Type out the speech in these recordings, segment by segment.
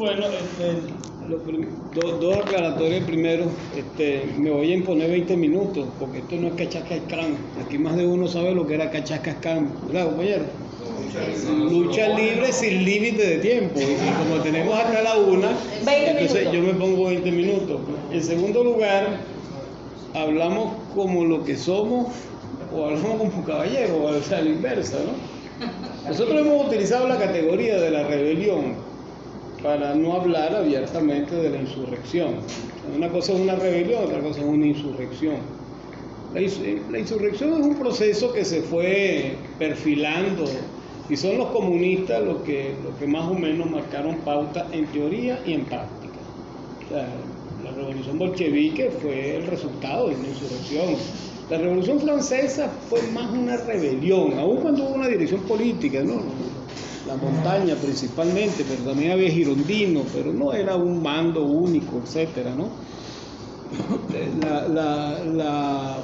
Bueno, dos aclaratorias primero. Me voy a imponer 20 minutos, porque esto no es cachacascán. Aquí más de uno sabe lo que era cachacascán, ¿verdad, compañero? Lucha libre sin límite de tiempo. Y como tenemos hasta la 1, entonces yo me pongo 20 minutos. En segundo lugar, hablamos como lo que somos o hablamos como caballeros, o sea, a la inversa, ¿no? Nosotros hemos utilizado la categoría de la rebelión para no hablar abiertamente de la insurrección. Una cosa es una rebelión, otra cosa es una insurrección. La insurrección es un proceso que se fue perfilando y son los comunistas los que más o menos marcaron pauta en teoría y en práctica. O sea, la revolución bolchevique fue el resultado de una insurrección. La revolución francesa fue más una rebelión, aun cuando hubo una dirección política, ¿no? La montaña principalmente, pero también había girondinos, pero no era un mando único, etcétera, ¿no? La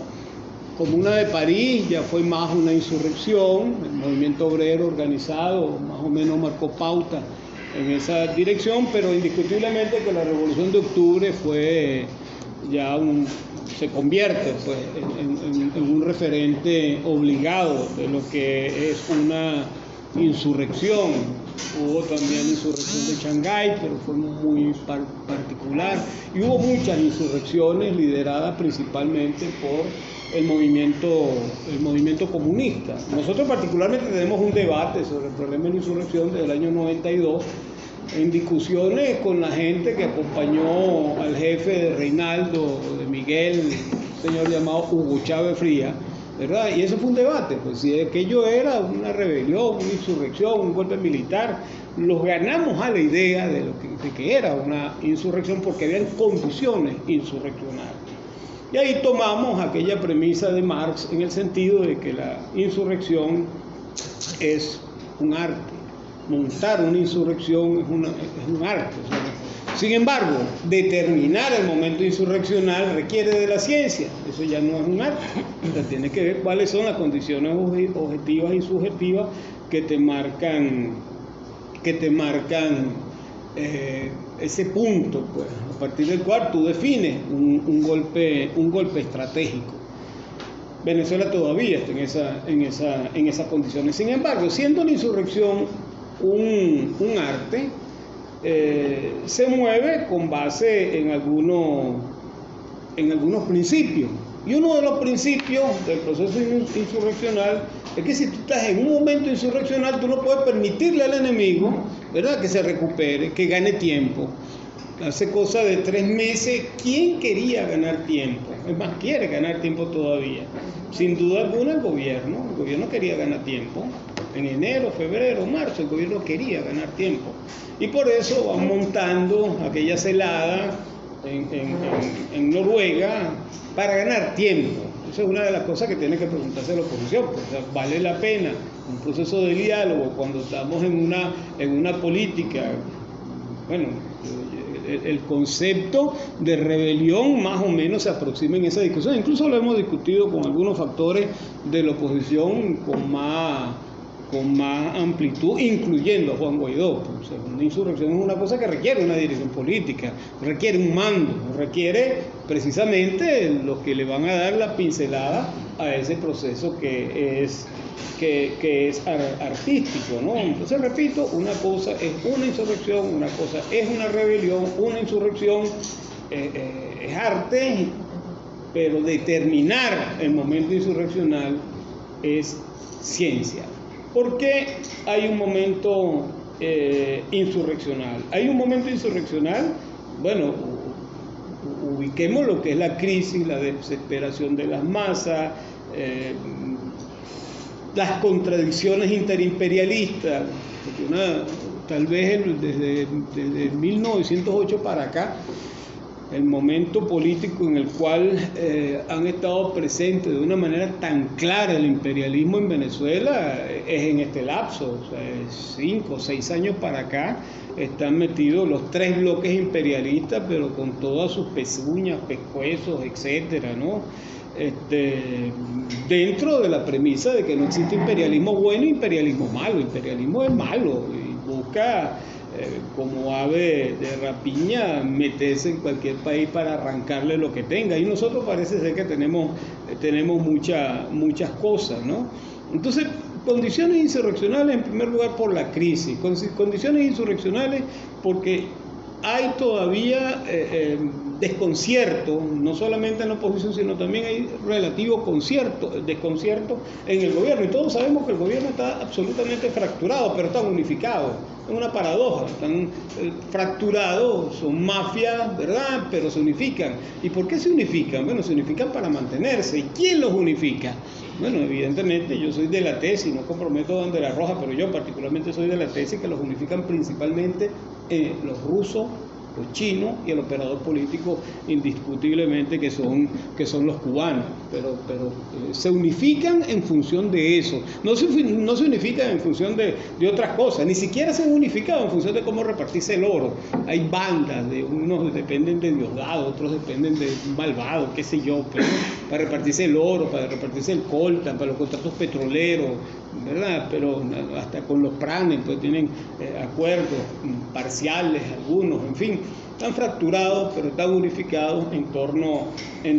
Comuna de París ya fue más una insurrección, el movimiento obrero organizado más o menos marcó pauta en esa dirección, pero indiscutiblemente que la Revolución de Octubre fue ya se convierte pues, en un referente obligado de lo que es una insurrección. Hubo también insurrección de Shanghái, pero fue muy particular, y hubo muchas insurrecciones lideradas principalmente por el movimiento comunista. Nosotros particularmente tenemos un debate sobre el problema de la insurrección desde el año 92, en discusiones con la gente que acompañó al jefe de Reinaldo, de Miguel, un señor llamado Hugo Chávez Frías, ¿verdad? Y eso fue un debate, pues si aquello era una rebelión, una insurrección, un golpe militar, los ganamos a la idea de que era una insurrección porque habían condiciones insurreccionales. Y ahí tomamos aquella premisa de Marx en el sentido de que la insurrección es un arte. Montar una insurrección es un arte. O sea, sin embargo, determinar el momento insurreccional requiere de la ciencia. Eso ya no es un arte. O sea, tiene que ver cuáles son las condiciones objetivas y subjetivas que te marcan ese punto, pues, a partir del cual tú defines un golpe estratégico. Venezuela todavía está en esas condiciones. Sin embargo, siendo la insurrección un arte, se mueve con base en algunos principios. Y uno de los principios del proceso insurreccional es que si tú estás en un momento insurreccional, tú no puedes permitirle al enemigo, ¿verdad?, que se recupere, que gane tiempo. Hace cosa de 3 meses, ¿quién quería ganar tiempo? Es más, quiere ganar tiempo todavía. Sin duda alguna el gobierno quería ganar tiempo. En enero, febrero, marzo, el gobierno quería ganar tiempo. Y por eso van montando aquella celada en Noruega para ganar tiempo. Esa es una de las cosas que tiene que preguntarse la oposición. Pues, o sea, ¿vale la pena un proceso de diálogo cuando estamos en una política? Bueno, el concepto de rebelión más o menos se aproxima en esa discusión. Incluso lo hemos discutido con algunos factores de la oposición con más amplitud, incluyendo a Juan Guaidó. O sea, una insurrección es una cosa que requiere una dirección política, requiere un mando, requiere precisamente los que le van a dar la pincelada a ese proceso que es artístico, ¿no? Entonces, repito, una cosa es una insurrección, una cosa es una rebelión, una insurrección es arte, pero determinar el momento insurreccional es ciencia. ¿Por qué hay un momento insurreccional? Hay un momento insurreccional, bueno, ubiquemos lo que es la crisis, la desesperación de las masas, las contradicciones interimperialistas, porque tal vez desde 1908 para acá, el momento político en el cual han estado presentes de una manera tan clara el imperialismo en Venezuela es en este lapso. O sea, 5 o 6 años para acá están metidos los 3 bloques imperialistas, pero con todas sus pezuñas, pescuezos, etcétera, ¿no? Dentro de la premisa de que no existe imperialismo bueno e imperialismo malo. Imperialismo es malo y busca como ave de rapiña, meterse en cualquier país para arrancarle lo que tenga. Y nosotros parece ser que tenemos muchas cosas, ¿no? Entonces, condiciones insurreccionales en primer lugar por la crisis, condiciones insurreccionales porque hay todavía desconcierto, no solamente en la oposición, sino también hay relativo desconcierto en el gobierno. Y todos sabemos que el gobierno está absolutamente fracturado, pero están unificados. Es una paradoja, están fracturados, son mafias, ¿verdad? Pero se unifican. ¿Y por qué se unifican? Bueno, se unifican para mantenerse. ¿Y quién los unifica? Bueno, evidentemente yo soy de la tesis, no comprometo bandera roja, pero yo particularmente soy de la tesis que los unifican principalmente los rusos, los chinos y el operador político indiscutiblemente que son los cubanos, pero se unifican en función de eso, no se unifican en función de otras cosas, ni siquiera se han unificado en función de cómo repartirse el oro. Hay bandas, unos dependen de Diosdado, otros dependen de Malvado, qué sé yo, pero para repartirse el oro, para repartirse el coltan, para los contratos petroleros, ¿verdad? Pero hasta con los pranes pues tienen acuerdos parciales, algunos, en fin, están fracturados pero están unificados en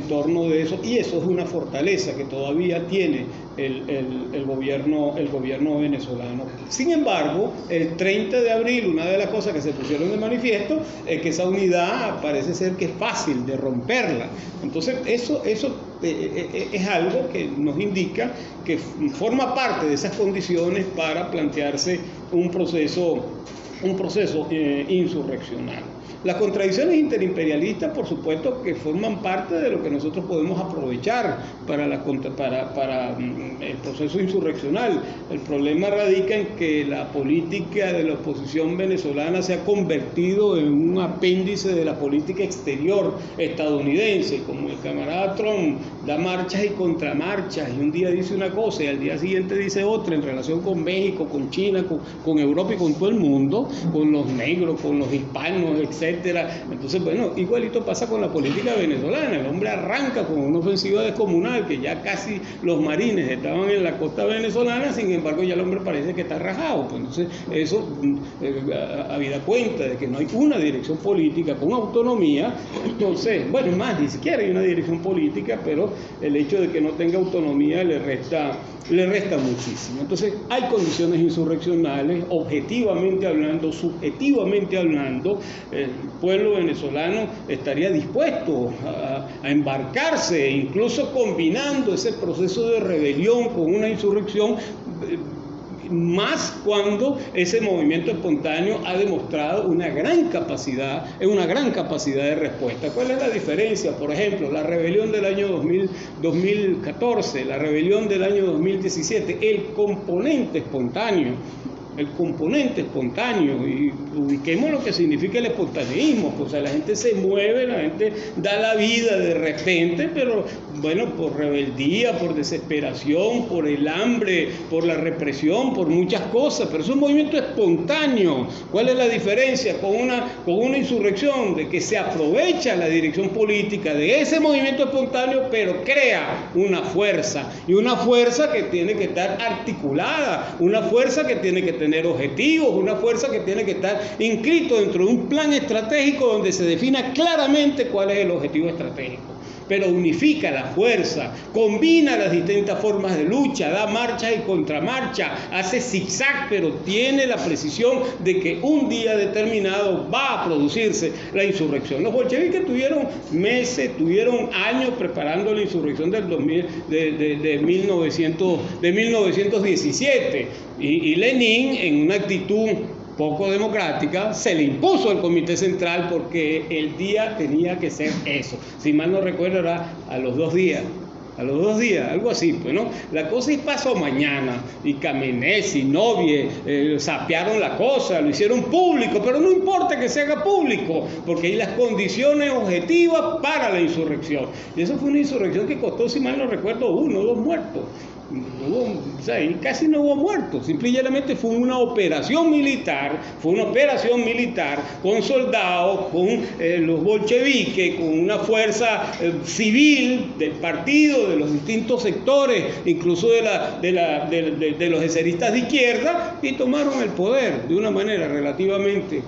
torno de eso, y eso es una fortaleza que todavía tiene el gobierno venezolano. Sin embargo, el 30 de abril una de las cosas que se pusieron de manifiesto es que esa unidad parece ser que es fácil de romperla. Entonces eso es algo que nos indica que forma parte de esas condiciones para plantearse un proceso insurreccional. Las contradicciones interimperialistas, por supuesto, que forman parte de lo que nosotros podemos aprovechar para el proceso insurreccional. El problema radica en que la política de la oposición venezolana se ha convertido en un apéndice de la política exterior estadounidense. Como el camarada Trump da marchas y contramarchas, y un día dice una cosa y al día siguiente dice otra en relación con México, con China, con Europa y con todo el mundo, con los negros, con los hispanos, etc. Entonces, bueno, igualito pasa con la política venezolana. El hombre arranca con una ofensiva descomunal, que ya casi los marines estaban en la costa venezolana, sin embargo ya el hombre parece que está rajado. Pues entonces eso, habida cuenta de que no hay una dirección política con autonomía, entonces, bueno, más, ni siquiera hay una dirección política, pero el hecho de que no tenga autonomía le resta muchísimo. Entonces hay condiciones insurreccionales, objetivamente hablando, subjetivamente hablando. El pueblo venezolano estaría dispuesto a embarcarse, incluso combinando ese proceso de rebelión con una insurrección, más cuando ese movimiento espontáneo ha demostrado una gran capacidad de respuesta. ¿Cuál es la diferencia? Por ejemplo, la rebelión del año 2014, la rebelión del año 2017, el componente espontáneo, y ubiquemos lo que significa el espontaneismo. Pues, o sea, la gente se mueve, la gente da la vida de repente, pero bueno, por rebeldía, por desesperación, por el hambre, por la represión, por muchas cosas, pero es un movimiento espontáneo. ¿Cuál es la diferencia con una insurrección? De que se aprovecha la dirección política de ese movimiento espontáneo, pero crea una fuerza, y una fuerza que tiene que estar articulada, una fuerza que tiene que tener objetivos, una fuerza que tiene que estar inscrito dentro de un plan estratégico donde se defina claramente cuál es el objetivo estratégico. Pero unifica la fuerza, combina las distintas formas de lucha, da marcha y contramarcha, hace zigzag, pero tiene la precisión de que un día determinado va a producirse la insurrección. Los bolcheviques tuvieron meses, tuvieron años preparando la insurrección de 1917, y Lenin, en una actitud poco democrática, se le impuso al Comité Central porque el día tenía que ser eso. Si mal no recuerdo, era a los 2 días, algo así, pues, ¿no? La cosa y pasó mañana, y Kamenetz y Novie sapearon la cosa, lo hicieron público, pero no importa que se haga público, porque hay las condiciones objetivas para la insurrección. Y eso fue una insurrección que costó, si mal no recuerdo, 1 o 2 muertos. o sea, y casi no hubo muertos, simplemente fue una operación militar, con soldados, con los bolcheviques, con una fuerza civil del partido, de los distintos sectores, incluso de los eseristas de izquierda, y tomaron el poder de una manera relativamente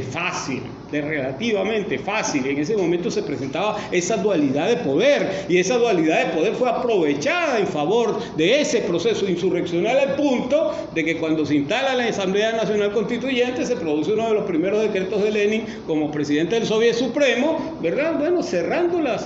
fácil. En ese momento se presentaba esa dualidad de poder, y esa dualidad de poder fue aprovechada en favor de ese proceso insurreccional, al punto de que cuando se instala la Asamblea Nacional Constituyente se produce uno de los primeros decretos de Lenin como presidente del Soviet Supremo, ¿verdad? Bueno, cerrando la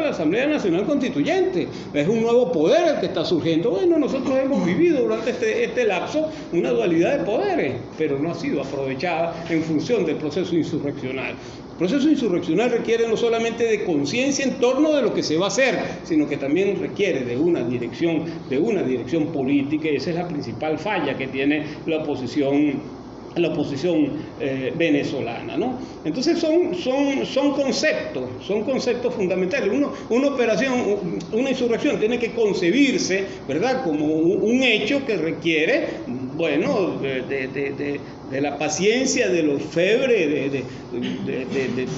Asamblea Nacional Constituyente. Es un nuevo poder el que está surgiendo. Bueno, nosotros hemos vivido durante este lapso una dualidad de poderes, pero no ha sido aprovechada en función del proceso insurreccional. El proceso insurreccional requiere no solamente de conciencia en torno de lo que se va a hacer, sino que también requiere de una dirección política, y esa es la principal falla que tiene la oposición venezolana, ¿no? Entonces son conceptos fundamentales. Una insurrección tiene que concebirse, ¿verdad?, como un hecho que requiere, bueno, de la paciencia, del orfebre, de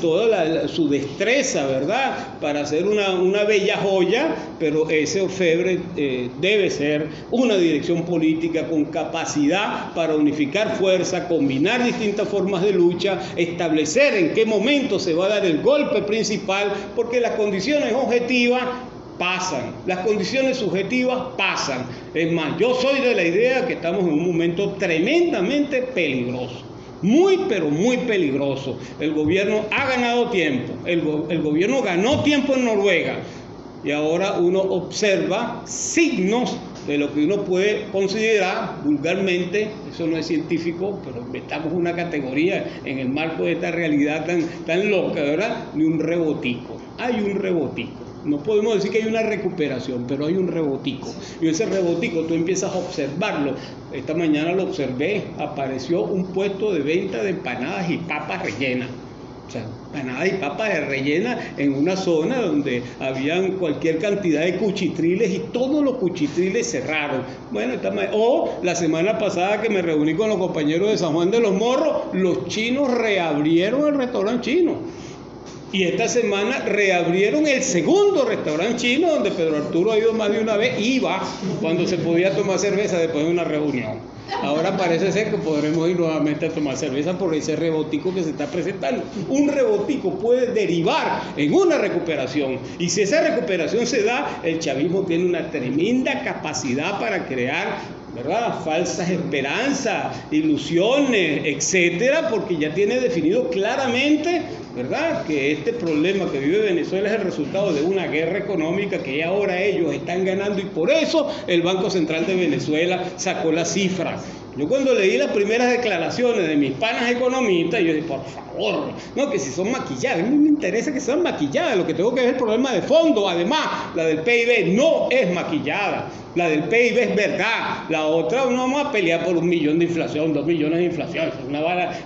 toda su destreza, ¿verdad?, para hacer una bella joya, pero ese orfebre debe ser una dirección política con capacidad para unificar fuerza, combinar distintas formas de lucha, establecer en qué momento se va a dar el golpe principal, porque las condiciones objetivas pasan, las condiciones subjetivas pasan. Es más, yo soy de la idea que estamos en un momento tremendamente peligroso, pero muy peligroso. El gobierno ha ganado tiempo, el gobierno ganó tiempo en Noruega, y ahora uno observa signos de lo que uno puede considerar vulgarmente, eso no es científico, pero metamos una categoría en el marco de esta realidad tan loca, ¿verdad?, de un rebotico. Hay un rebotico. No podemos decir que hay una recuperación, pero hay un rebotico. Y ese rebotico tú empiezas a observarlo. Esta mañana lo observé, apareció un puesto de venta de empanadas y papas rellenas. O sea, empanadas y papas rellenas en una zona donde habían cualquier cantidad de cuchitriles, y todos los cuchitriles cerraron. Bueno, la semana pasada que me reuní con los compañeros de San Juan de los Morros, los chinos reabrieron el restaurante chino. Y esta semana reabrieron el segundo restaurante chino, donde Pedro Arturo ha ido más de una vez, iba cuando se podía tomar cerveza después de una reunión. Ahora parece ser que podremos ir nuevamente a tomar cerveza por ese rebotico que se está presentando. Un rebotico puede derivar en una recuperación, y si esa recuperación se da, el chavismo tiene una tremenda capacidad para crear, ¿verdad?, falsas esperanzas, ilusiones, etcétera, porque ya tiene definido claramente, ¿verdad?, que este problema que vive Venezuela es el resultado de una guerra económica que ahora ellos están ganando, y por eso el Banco Central de Venezuela sacó la cifra. Yo cuando leí las primeras declaraciones de mis panas economistas, yo dije, por favor, no, que si son maquilladas, a mí me interesa que sean maquilladas, lo que tengo que ver es el problema de fondo. Además, la del PIB no es maquillada, la del PIB es verdad, la otra no vamos a pelear por 1 millón de inflación, 2 millones de inflación,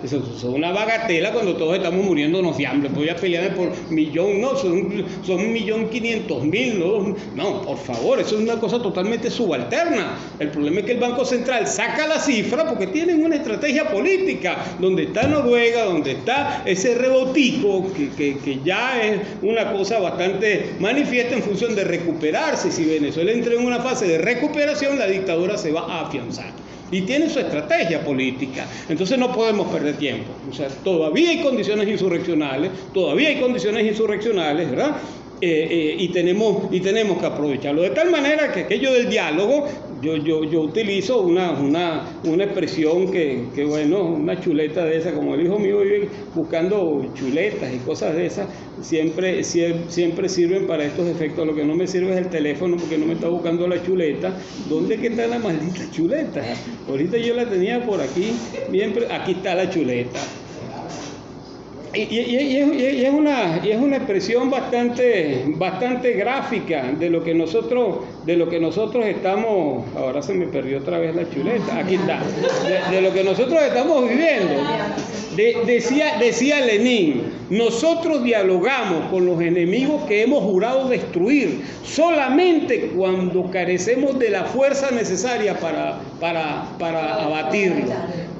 eso es una bagatela cuando todos estamos muriéndonos de hambre. Voy a pelearme por 1 millón, no, son 1.500.000, no, por favor, eso es una cosa totalmente subalterna. El problema es que el Banco Central saca la cifra porque tienen una estrategia política, donde está Noruega, donde está ese rebotico que ya es una cosa bastante manifiesta en función de recuperarse. Si Venezuela entra en una fase de recuperación, la dictadura se va a afianzar y tiene su estrategia política. Entonces no podemos perder tiempo. O sea, todavía hay condiciones insurreccionales, ¿verdad? Y tenemos que aprovecharlo, de tal manera que aquello del diálogo, yo utilizo una expresión que bueno, una chuleta de esa, como el hijo mío vive buscando chuletas y cosas de esas, siempre sirven para estos efectos. Lo que no me sirve es el teléfono, porque no me está buscando la chuleta. ¿Dónde que está la maldita chuleta? Ahorita yo la tenía por aquí, aquí está la chuleta. es una expresión bastante gráfica de lo que nosotros estamos. Ahora se me perdió otra vez la chuleta. Aquí está. De lo que nosotros estamos viviendo. Decía Lenin: nosotros dialogamos con los enemigos que hemos jurado destruir solamente cuando carecemos de la fuerza necesaria para abatirlos.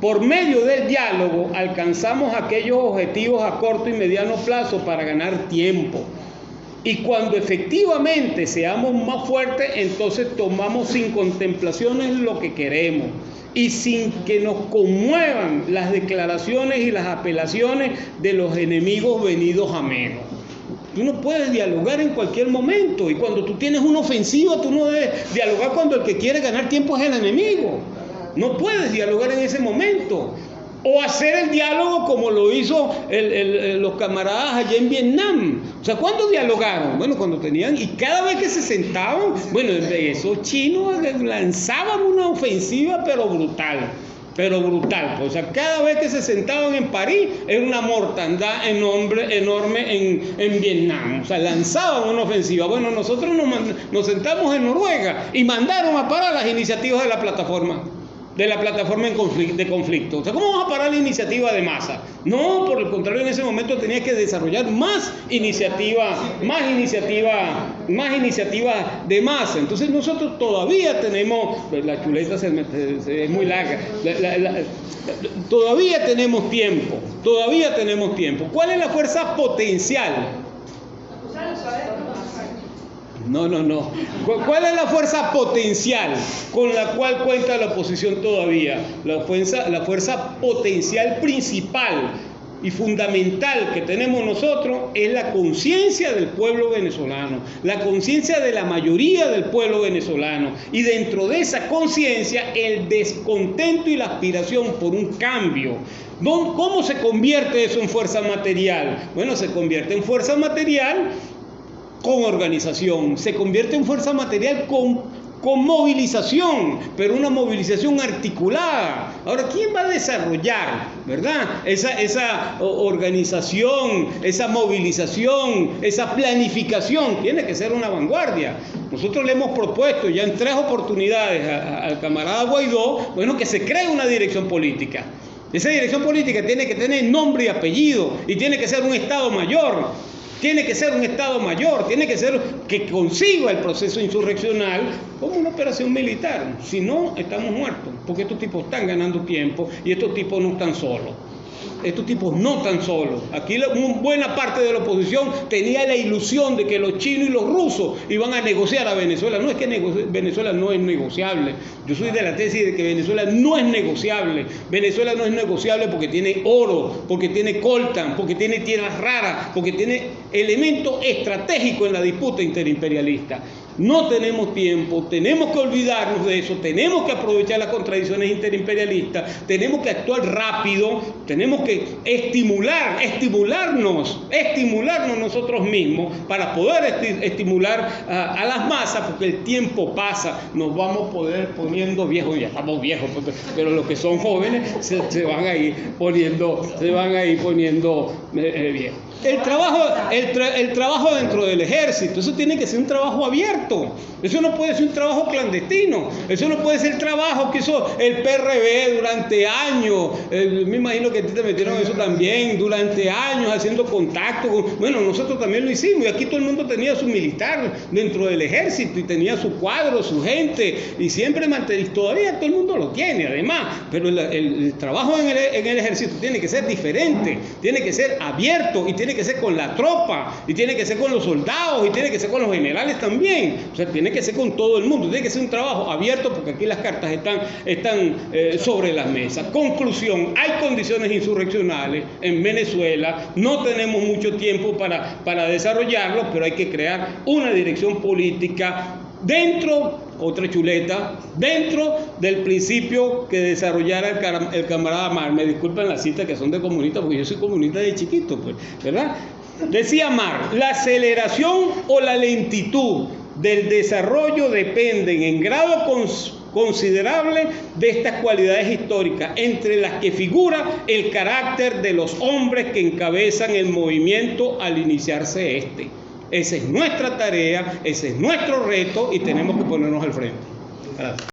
Por medio del diálogo alcanzamos aquellos objetivos a corto y mediano plazo para ganar tiempo. Y cuando efectivamente seamos más fuertes, entonces tomamos sin contemplaciones lo que queremos y sin que nos conmuevan las declaraciones y las apelaciones de los enemigos venidos a menos. Tú no puedes dialogar en cualquier momento, y cuando tú tienes una ofensiva, tú no debes dialogar cuando el que quiere ganar tiempo es el enemigo. No puedes dialogar en ese momento. O hacer el diálogo como lo hizo los camaradas allá en Vietnam. O sea, ¿cuándo dialogaron? Bueno, cuando tenían, y cada vez que se sentaban, bueno, esos chinos lanzaban una ofensiva, pero brutal. O sea, cada vez que se sentaban en París, era una mortandad enorme en Vietnam. O sea, lanzaban una ofensiva. Bueno, nosotros nos sentamos en Noruega y mandaron a parar las iniciativas de la plataforma de conflicto. O sea, ¿cómo vamos a parar la iniciativa de masa? No, por el contrario, en ese momento tenía que desarrollar más iniciativa de masa. Entonces nosotros todavía tenemos, la chuleta es muy larga, todavía tenemos tiempo. ¿Cuál es la fuerza potencial? No. ¿Cuál es la fuerza potencial con la cual cuenta la oposición todavía? La fuerza potencial principal y fundamental que tenemos nosotros es la conciencia del pueblo venezolano, la conciencia de la mayoría del pueblo venezolano, y dentro de esa conciencia el descontento y la aspiración por un cambio. ¿Cómo se convierte eso en fuerza material? Bueno, se convierte en fuerza material con organización, se convierte en fuerza material con movilización, pero una movilización articulada. Ahora, ¿quién va a desarrollar, verdad, esa organización, esa movilización, esa planificación? Tiene que ser una vanguardia. Nosotros le hemos propuesto ya en 3 oportunidades al camarada Guaidó, bueno, que se cree una dirección política. Esa dirección política tiene que tener nombre y apellido, y tiene que ser un Estado Mayor. Tiene que ser que consiga el proceso insurreccional como una operación militar. Si no, estamos muertos, porque estos tipos están ganando tiempo y estos tipos no están solos. Aquí buena parte de la oposición tenía la ilusión de que los chinos y los rusos iban a negociar a Venezuela. No es que Venezuela no es negociable. Yo soy de la tesis de que Venezuela no es negociable. Venezuela no es negociable porque tiene oro, porque tiene coltan, porque tiene tierras raras, porque tiene elementos estratégicos en la disputa interimperialista. No tenemos tiempo, tenemos que olvidarnos de eso, tenemos que aprovechar las contradicciones interimperialistas, tenemos que actuar rápido, tenemos que estimularnos nosotros mismos para poder estimular a las masas, porque el tiempo pasa, nos vamos a poder poniendo viejos, ya estamos viejos, pero los que son jóvenes se van a ir poniendo viejos. El trabajo dentro del ejército, eso tiene que ser un trabajo abierto, eso no puede ser un trabajo clandestino, eso no puede ser el trabajo que hizo el PRB durante años. Me imagino que a ti te metieron eso también, durante años haciendo contacto bueno, nosotros también lo hicimos, y aquí todo el mundo tenía su militar dentro del ejército y tenía su cuadro, su gente, y siempre todavía todo el mundo lo tiene además, pero el trabajo en el ejército tiene que ser diferente, tiene que ser abierto, y tiene que ser con la tropa, y tiene que ser con los soldados, y tiene que ser con los generales también. O sea, tiene que ser con todo el mundo, tiene que ser un trabajo abierto, porque aquí las cartas están sobre las mesas. Conclusión: hay condiciones insurreccionales en Venezuela, no tenemos mucho tiempo para desarrollarlo, pero hay que crear una dirección política dentro del principio que desarrollara el camarada Marx. Me disculpen las citas que son de comunistas, porque yo soy comunista de chiquito, pues, ¿verdad? Decía Marx: la aceleración o la lentitud del desarrollo dependen en grado considerable de estas cualidades históricas, entre las que figura el carácter de los hombres que encabezan el movimiento al iniciarse este. Esa es nuestra tarea, ese es nuestro reto y tenemos que ponernos al frente. Gracias.